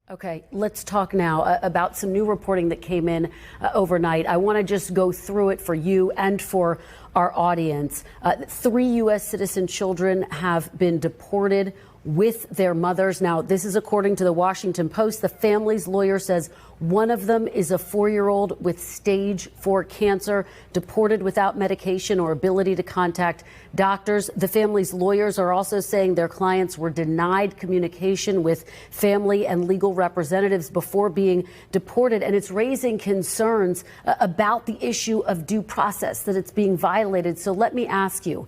Okay, let's talk now about some new reporting that came in overnight. I want to just go through it for you and for our audience. 3 U.S. citizen children have been deported with their mothers. Now, this is according to the Washington Post. The family's lawyer says one of them is a 4-year-old with stage 4 cancer, deported without medication or ability to contact doctors. The family's lawyers are also saying their clients were denied communication with family and legal representatives before being deported. And it's raising concerns about the issue of due process, that it's being violated. So let me ask you,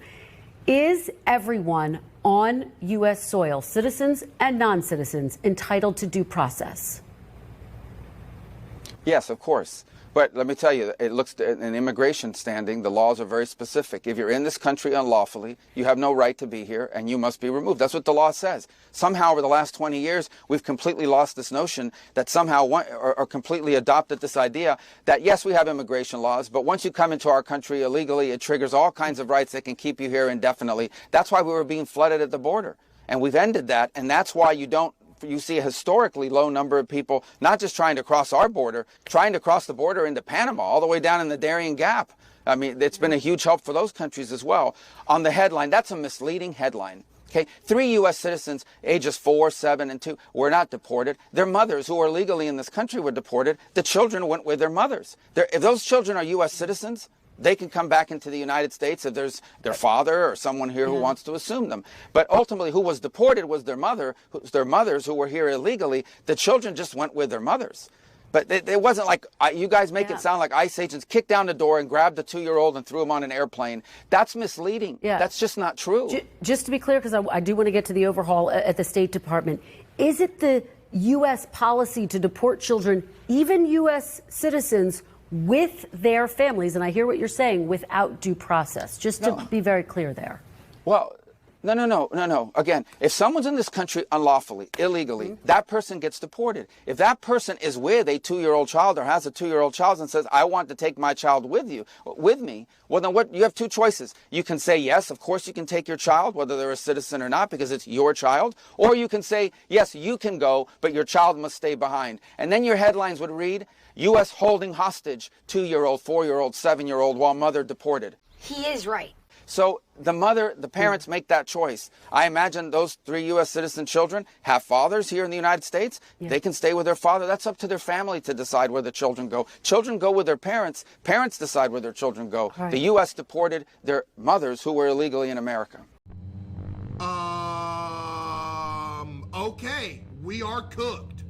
is everyone on U.S. soil, citizens and non-citizens, entitled to due process? Yes, of course. But let me tell you, it looks in immigration standing, the laws are very specific. If you're in this country unlawfully, you have no right to be here and you must be removed. That's what the law says. Somehow over the last 20 years, we've completely lost this notion that somehow or completely adopted this idea that, yes, we have immigration laws, but once you come into our country illegally, it triggers all kinds of rights that can keep you here indefinitely. That's why we were being flooded at the border. And we've ended that. And that's why you see a historically low number of people, not just trying to cross our border, trying to cross the border into Panama, all the way down in the Darien Gap. I mean, it's been a huge help for those countries as well. On the headline, that's a misleading headline. Okay, 3 U.S. citizens, ages 4, 7, and 2, were not deported. Their mothers, who are legally in this country, were deported. The children went with their mothers. If those children are U.S. citizens, they can come back into the United States if there's their father or someone here who wants to assume them. But ultimately, who was deported was their mothers who were here illegally. The children just went with their mothers. But it wasn't like you guys make it sound like ICE agents kicked down the door and grabbed the 2-year-old and threw him on an airplane. That's misleading. Yeah. That's just not true. Just to be clear, because I do want to get to the overhaul at the State Department, is it the U.S. policy to deport children, even U.S. citizens, with their families, and I hear what you're saying, without due process, just to be very clear there? Well, no. Again, if someone's in this country unlawfully, illegally, that person gets deported. If that person is with a 2-year-old child or has a 2-year-old child and says, I want to take my child with me, well, then you have 2 choices. You can say, yes, of course you can take your child, whether they're a citizen or not, because it's your child. Or you can say, yes, you can go, but your child must stay behind. And then your headlines would read, U.S. holding hostage 2-year-old, 4-year-old, 7-year-old while mother deported. He is right. So the parents make that choice. I imagine those 3 U.S. citizen children have fathers here in the United States. Yeah. They can stay with their father. That's up to their family to decide where the children go. Children go with their parents. Parents decide where their children go. Right. The U.S. deported their mothers who were illegally in America. Okay, we are cooked.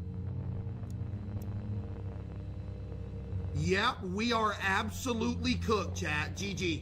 Yeah, we are absolutely cooked, chat. GG.